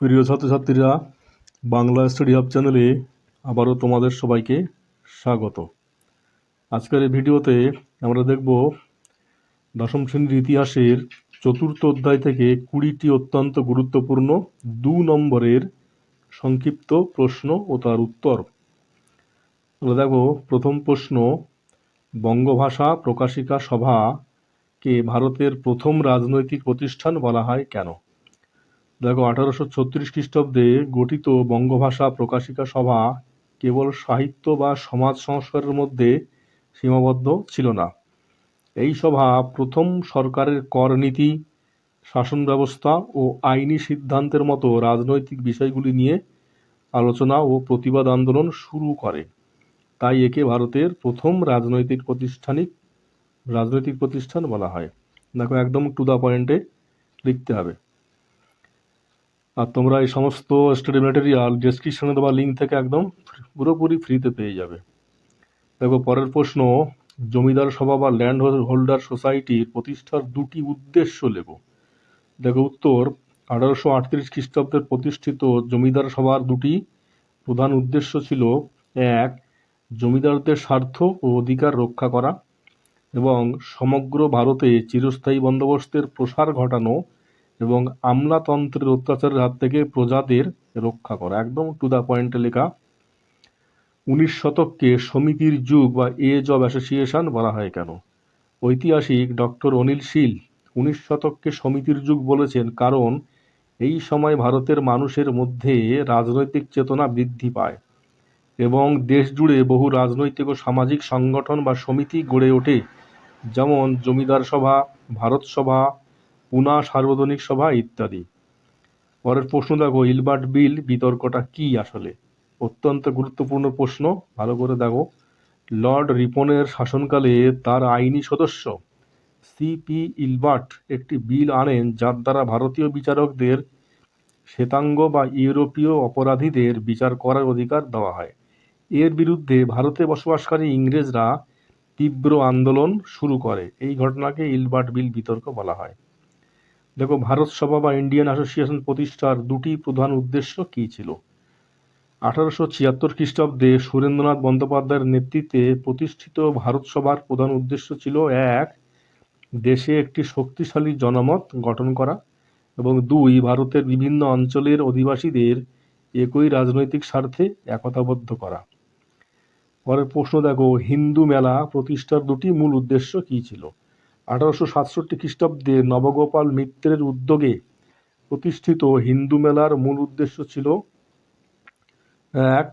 প্রিয় ছাত্রছাত্রীরা, Bangla study hub চ্যানেলে আবারও তোমাদের সবাইকে স্বাগত। আজকের এই ভিডিওতে আমরা দেখব দশম শ্রেণীর ইতিহাসের চতুর্থ অধ্যায় থেকে 20টি অত্যন্ত গুরুত্বপূর্ণ 2 নম্বরের সংক্ষিপ্ত প্রশ্ন ও তার উত্তর। আমরা দেখব প্রথম প্রশ্ন, বঙ্গভাষা প্রকাশিকা সভাকে ভারতের প্রথম রাজনৈতিক প্রতিষ্ঠান বলা হয় কেন? দেখো, 1836 খ্রিস্টাব্দে গঠিত বঙ্গভাষা প্রকাশিকা সভা কেবল সাহিত্য বা সমাজ সংস্কারের মধ্যে সীমাবদ্ধ ছিল না। এই সভা প্রথম সরকারের কর নীতি, শাসন ব্যবস্থা ও আইনি সিদ্ধান্তের মতো রাজনৈতিক বিষয়গুলি নিয়ে আলোচনা ও প্রতিবাদ আন্দোলন শুরু করে। তাই একে ভারতের প্রথম রাজনৈতিক প্রতিষ্ঠান বলা হয়। দেখো, একদম টু দ্য পয়েন্টে লিখতে হবে। আর তোমরা এই সমস্ত স্টাডি ম্যাটেরিয়াল ডেসক্রিপশনে দেওয়া লিঙ্ক থেকে একদম পুরোপুরি ফ্রিতে পেয়ে যাবে। দেখো, পরের প্রশ্ন, জমিদার সভা বা ল্যান্ড হোল্ডার সোসাইটির প্রতিষ্ঠার 2টি উদ্দেশ্য লেখো। দেখো, উত্তর, 1838 খ্রিস্টাব্দের প্রতিষ্ঠিত জমিদার সভার 2টি প্রধান উদ্দেশ্য ছিল: 1. জমিদারদের স্বার্থ ও অধিকার রক্ষা করা এবং সমগ্র ভারতে চিরস্থায়ী বন্দোবস্তের প্রসার ঘটানো এবং আমলাতন্ত্রের অত্যাচারের হাত থেকে প্রজাদের রক্ষা করা। একদম টু দ্য পয়েন্টে লেখা। 19 শতককে সমিতির যুগ বা এজ অব অ্যাসোসিয়েশন বলা হয় কেন? ঐতিহাসিক ডক্টর অনিল শীল 19 শতককে সমিতির যুগ বলেছেন কারণ এই সময় ভারতের মানুষের মধ্যে রাজনৈতিক চেতনা বৃদ্ধি পায় এবং দেশ জুড়ে বহু রাজনৈতিক ও সামাজিক সংগঠন বা সমিতি গড়ে ওঠে, যেমন জমিদার সভা, ভারত সভা, পুনা সার্বজনীন সভা ইত্যাদি। পরের প্রশ্ন দেখো, ইলবার্ট বিল বিতর্কটা কি আসলে? অত্যন্ত গুরুত্বপূর্ণ প্রশ্ন, ভালো করে দেখো। লর্ড রিপনের শাসনকালে তার আইনি সদস্য সিপি ইলবার্ট একটি বিল আনেন যার দ্বারা ভারতীয় বিচারকদের শ্বেতাঙ্গ বা ইউরোপীয় অপরাধীদের বিচার করার অধিকার দেওয়া হয়। এর বিরুদ্ধে ভারতে বসবাসকারী ইংরেজরা তীব্র আন্দোলন শুরু করে। এই ঘটনাকে ইলবার্ট বিল বিতর্ক বলা হয়। দেখো, ভারত সভা বা ইন্ডিয়ান অ্যাসোসিয়েশন প্রতিষ্ঠার 2টি প্রধান উদ্দেশ্য কী ছিল? 1876 খ্রিস্টাব্দে সুরেন্দ্রনাথ বন্দ্যোপাধ্যায়ের নেতৃত্বে প্রতিষ্ঠিত ভারত সভার প্রধান উদ্দেশ্য ছিল: 1. দেশে একটি শক্তিশালী জনমত গঠন করা এবং 2. ভারতের বিভিন্ন অঞ্চলের অধিবাসীদের একই রাজনৈতিক স্বার্থে একতাবদ্ধ করা। পরের প্রশ্ন দেখো, হিন্দু মেলা প্রতিষ্ঠার 2টি মূল উদ্দেশ্য কী ছিল? 1867 খ্রিস্টাব্দে নবগোপাল মিত্রের উদ্যোগে প্রতিষ্ঠিত হিন্দু মেলার মূল উদ্দেশ্য ছিল: 1.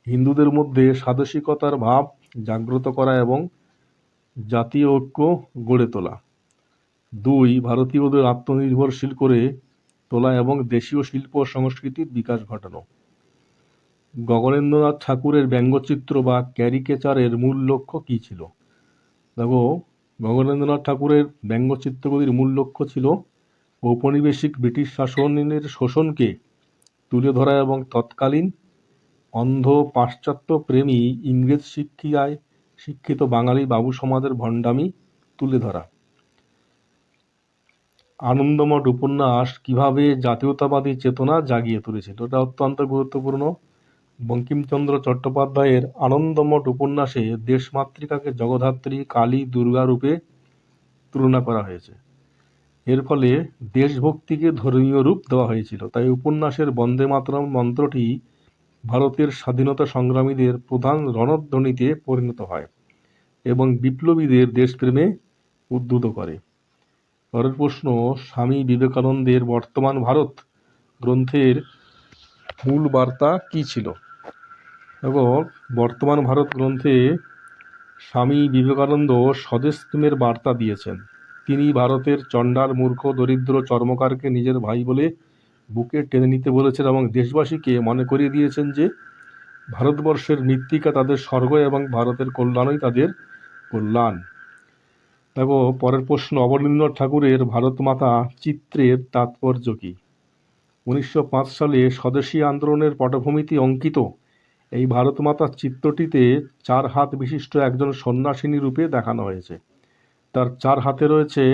হিন্দুদের মধ্যে স্বাদেশিকতার ভাব জাগ্রত করা এবং জাতীয় ঐক্য গড়ে তোলা। 2. ভারতীয়দের আত্মনির্ভরশীল করে তোলা এবং দেশীয় শিল্প ও সংস্কৃতির বিকাশ ঘটানো। গগনেন্দ্রনাথ ঠাকুরের ব্যঙ্গচিত্র বা ক্যারিকেচারের মূল লক্ষ্য কী ছিল? দেখো, গগনেন্দ্রনাথ ঠাকুরের ব্যঙ্গচিত্রগুলির মূল লক্ষ্য ছিল ঔপনিবেশিক ব্রিটিশ শাসনের শোষণকে তুলে ধরা এবং তৎকালীন অন্ধ পাশ্চাত্য প্রেমী ইংরেজ শিক্ষিত বাঙালি বাবু সমাজের ভণ্ডামি তুলে ধরা। আনন্দমঠ উপন্যাস কিভাবে জাতীয়তাবাদী চেতনা জাগিয়ে তুলেছিল? এটা অত্যন্ত গুরুত্বপূর্ণ। বঙ্কিমচন্দ্র চট্টোপাধ্যায়ের আনন্দমঠ উপন্যাসে দেশমাতৃকাকে জগদ্ধাত্রী কালী দুর্গা রূপে তুলনা করা হয়েছে। এর ফলে দেশভক্তিকে ধর্মীয় রূপ দেওয়া হয়েছিল। তাই উপন্যাসের বন্দে মাতরম মন্ত্রটি ভারতের স্বাধীনতা সংগ্রামীদের প্রধান রণধ্বনিতে পরিণত হয় এবং বিপ্লবীদের দেশপ্রেমে উদ্বুদ্ধ করে। পরের প্রশ্ন, স্বামী বিবেকানন্দের বর্তমান ভারত গ্রন্থের মূল বার্তা কী ছিল? দেখো, বর্তমান ভারত গ্রন্থে স্বামী বিবেকানন্দ স্বদেশপ্রেমের বার্তা দিয়েছেন। তিনি ভারতের চণ্ডাল, মূর্খ, দরিদ্র চর্মকারকে নিজের ভাই বলে বুকে টেনে নিতে বলেছেন এবং দেশবাসীকে মনে করিয়ে দিয়েছেন যে ভারতবর্ষের মৃত্তিকা তাদের স্বর্গ এবং ভারতের কল্যাণই তাদের কল্যাণ। দেখো, পরের প্রশ্ন, অবনীন্দ্রনাথ ঠাকুরের ভারত মাতা চিত্রের তাৎপর্য কী? 1905 সালে স্বদেশী আন্দোলনের পটভূমিতে অঙ্কিত এই ভারত মাতার চিত্রটিতে 4 হাত বিশিষ্ট একজন সন্ন্যাসিনী রূপে দেখানো হয়েছে। তার 4 হাতে রয়েছে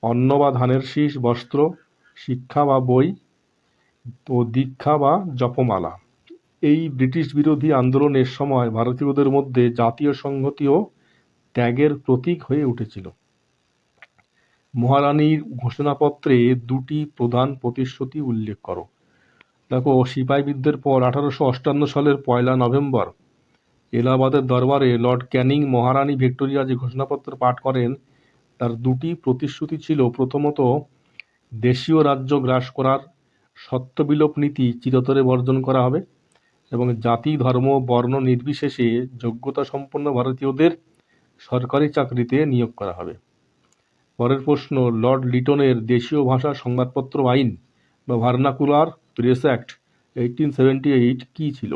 অন্ন বা ধানের শীষ, বস্ত্র, শিক্ষা বা বই তো দীক্ষা বা জপমালা। এই ব্রিটিশ বিরোধী আন্দোলনের সময় ভারতীয়দের মধ্যে জাতীয় সংহতি ও ত্যাগের প্রতীক হয়ে উঠেছিল। মহারানীর ঘোষণাপত্রে দুটি প্রধান প্রতিশ্রুতি উল্লেখ করো। দেখো, সিপাহী বিদ্রোহের পর 1858 সালের 1 নভেম্বর এলাহাবাদের দরবারে লর্ড ক্যানিং মহারানী ভিক্টোরিয়া যে ঘোষণাপত্র পাঠ করেন, তার দুটি প্রতিশ্রুতি ছিল: প্রথমত, দেশীয় রাজ্য গ্রাস করার সত্ত্ববিলোপ নীতি চিরতরে বর্জন করা হবে এবং জাতি ধর্ম বর্ণ নির্বিশেষে যোগ্যতা সম্পন্ন ভারতীয়দের সরকারি চাকরিতে নিয়োগ করা হবে। পরের প্রশ্ন, লর্ড লিটনের দেশীয় ভাষা সংবাদপত্র আইন বা ভার্নাকুলার প্রেস অ্যাক্ট 1878 কী ছিল?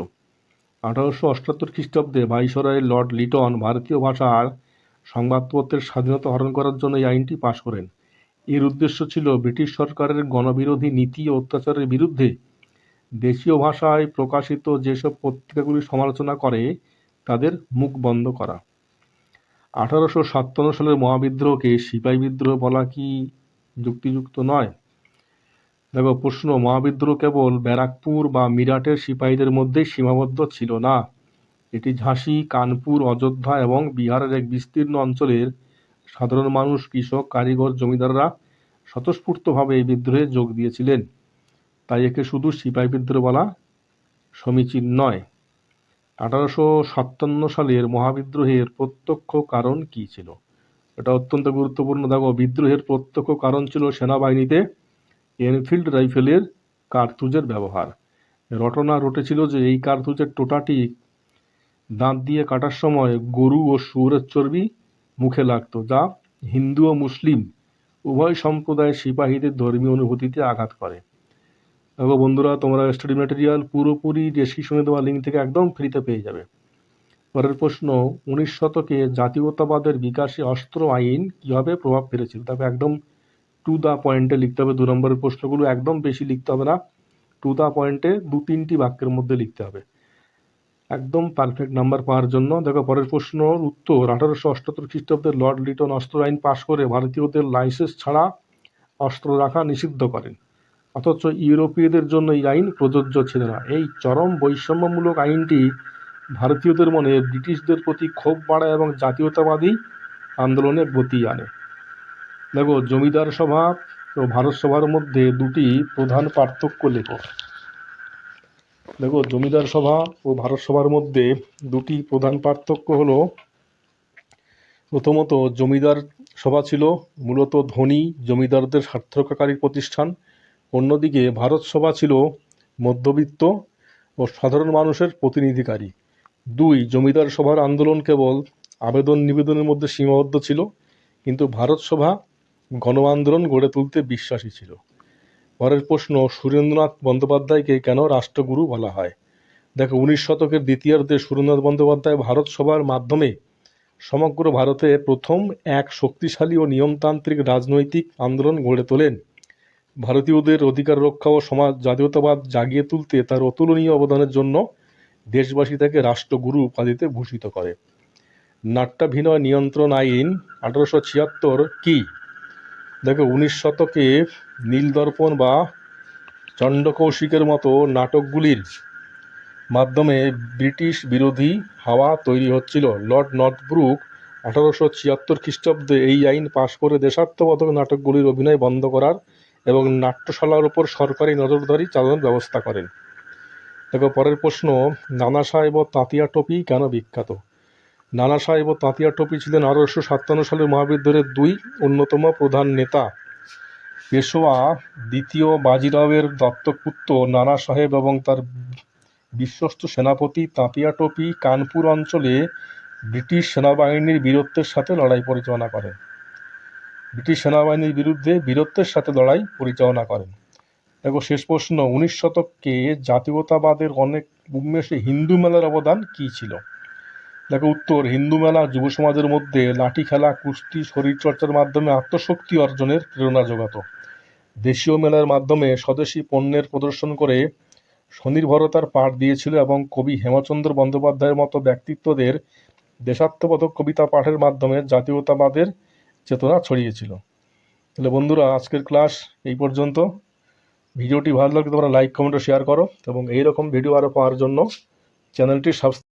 1878 খ্রিস্টাব্দে ভাইসরয় লর্ড লিটন ভারতীয় ভাষার সংবাদপত্রের স্বাধীনতা হরণ করার জন্য এই আইনটি পাশ করেন। এর উদ্দেশ্য ছিল ব্রিটিশ সরকারের গণবিরোধী নীতি ও অত্যাচারের বিরুদ্ধে দেশীয় ভাষায় প্রকাশিত যেসব পত্রিকাগুলি সমালোচনা করে তাদের মুখ বন্ধ করা। 1857 সালের মহাবিদ্রোহকে সিপাহী বিদ্রোহ বলা কি যুক্তিযুক্ত নয়? দেখো, প্রশ্ন, মহাবিদ্রোহ কেবল ব্যারাকপুর বা মিরাটের সিপাহীদের মধ্যেই সীমাবদ্ধ ছিল না। এটি ঝাঁসি, কানপুর, অযোধ্যা এবং বিহারের এক বিস্তীর্ণ অঞ্চলের সাধারণ মানুষ, কৃষক, কারিগর, জমিদাররা স্বতঃস্ফূর্তভাবে এই বিদ্রোহে যোগ দিয়েছিলেন। তাই একে শুধু সিপাহী বিদ্রোহ বলা সমীচীন নয়। 1857 সালের মহাবিদ্রোহের প্রত্যক্ষ কারণ কী ছিল? এটা অত্যন্ত গুরুত্বপূর্ণ। দেখো, বিদ্রোহের প্রত্যক্ষ কারণ ছিল সেনাবাহিনীতে এনফিল্ড রাইফেলের কার্তুজের ব্যবহার। ঘটনা ঘটেছিল যে এই কার্তুজের টোটাটি দাঁত দিয়ে কাটার সময় গরু ও শুয়োরের চর্বি মুখে লাগত, যা হিন্দু ও মুসলিম উভয় সম্প্রদায়ের সিপাহীদের ধর্মীয় অনুভূতিতে আঘাত করে। দেখো বন্ধুরা, তোমরা স্টাডি ম্যাটেরিয়াল পুরোপুরি ডেসক্রিপশনে দেওয়া লিঙ্ক থেকে একদম ফ্রিতে পেয়ে যাবে। পরের প্রশ্ন, 19 শতকে জাতীয়তাবাদের বিকাশে অস্ত্র আইন কীভাবে প্রভাব ফেলেছিল? তবে একদম টু দ্য পয়েন্টে লিখতে হবে। 2 নম্বরের প্রশ্নগুলো একদম বেশি লিখতে হবে না, টু দ্য পয়েন্টে 2-3টি বাক্যের মধ্যে লিখতে হবে একদম পারফেক্ট নাম্বার পাওয়ার জন্য। দেখো, পরের প্রশ্ন উত্তর, 1878 খ্রিস্টাব্দে লর্ড লিটন অস্ত্র আইন পাশ করে ভারতীয়দের লাইসেন্স ছাড়া অস্ত্র রাখা নিষিদ্ধ করেন, অথচ ইউরোপীয়দের জন্য এই আইন প্রযোজ্য ছিল না। এই চরম বৈষম্যমূলক আইনটি ভারতীয়দের মনে ব্রিটিশদের প্রতি ক্ষোভ বাড়ায় এবং জাতীয়তাবাদী আন্দোলনে গতি আনে। দেখো, জমিদার সভা ও ভারত সভার মধ্যে দুটি প্রধান পার্থক্য লেখো। দেখো, জমিদার সভা ও ভারত সভার মধ্যে দুটি প্রধান পার্থক্য হলো, প্রথমত, জমিদার সভা ছিল মূলত ধনী জমিদারদের স্বার্থরক্ষাকারী প্রতিষ্ঠান, অন্যদিকে ভারত সভা ছিল মধ্যবিত্ত ও সাধারণ মানুষের প্রতিনিধিকারী। 2, জমিদার সভার আন্দোলন কেবল আবেদন নিবেদনের মধ্যে সীমাবদ্ধ ছিল, কিন্তু ভারত সভা গণ আন্দোলন গড়ে তুলতে বিশ্বাসী ছিল। পরের প্রশ্ন, সুরেন্দ্রনাথ বন্দ্যোপাধ্যায়কে কেন রাষ্ট্রগুরু বলা হয়? দেখো, 19 শতকের দ্বিতীয়ার্ধে সুরেন্দ্রনাথ বন্দ্যোপাধ্যায় ভারত সভার মাধ্যমে সমগ্র ভারতে প্রথম এক শক্তিশালী ও নিয়মতান্ত্রিক রাজনৈতিক আন্দোলন গড়ে তোলেন। ভারতীয়দের অধিকার রক্ষা ও সমাজ জাতীয়তাবাদ জাগিয়ে তুলতে তার অতুলনীয় অবদানের জন্য দেশবাসী তাকে রাষ্ট্রগুরু উপাধিতে ভূষিত করে। নাট্যাভিনয় নিয়ন্ত্রণ আইন 1876 কি? দেখো, 19 শতকে নীলদর্পণ বা চণ্ডকৌশিকের মতো নাটকগুলির মাধ্যমে ব্রিটিশ বিরোধী হাওয়া তৈরি হচ্ছিল। লর্ড নর্থব্রুক 1876 খ্রিস্টাব্দে এই আইন পাশ করে দেশাত্মবোধক নাটকগুলির অভিনয় বন্ধ করার এবং নাট্যশালার ওপর সরকারি নজরদারি চালানোর ব্যবস্থা করেন। দেখো, পরের প্রশ্ন, নানা সাহেব ও তাঁতিয়া টোপি কেন বিখ্যাত? নানা সাহেব ও তাঁতিয়া টোপি ছিলেন 1857 সালের মহাবিদ্রোহের 2 অন্যতম প্রধান নেতা। পেশোয়া দ্বিতীয় বাজিরাওয়ের দত্তক পুত্র নানা সাহেব এবং তার বিশ্বস্ত সেনাপতি তাঁতিয়া টোপি কানপুর অঞ্চলে ব্রিটিশ সেনাবাহিনীর বীরত্বের সাথে লড়াই পরিচালনা করেন। ব্রিটিশ সেনাবাহিনীর বিরুদ্ধে বীরত্বের সাথে লড়াই পরিচালনা করেন। দেখো, শেষ প্রশ্ন, 19 শতকে জাতীয়তাবাদের অনেক উন্মেষে হিন্দু মেলার অবদান কী ছিল? দেখো, উত্তর, হিন্দু মেলা যুব সমাজের মধ্যে লাঠি খেলা, কুস্তি, শরীরচর্চার মাধ্যমে আত্মশক্তি অর্জনের প্রেরণা যোগাত। দেশীয় মেলার মাধ্যমে স্বদেশী পণ্যের প্রদর্শন করে স্বনির্ভরতার পাঠ দিয়েছিল এবং কবি হেমচন্দ্র বন্দ্যোপাধ্যায়ের মতো ব্যক্তিত্বদের দেশাত্মবোধক কবিতা পাঠের মাধ্যমে জাতীয়তাবাদের চেতনা ছড়িয়েছিল। তাহলে বন্ধুরা, আজকের ক্লাস এই পর্যন্ত। ভিডিওটি ভালো লাগলে তোমরা লাইক কমেন্ট ও শেয়ার করো এবং এইরকম ভিডিও আরও পাওয়ার জন্য চ্যানেলটি সাবস্ক্রাইব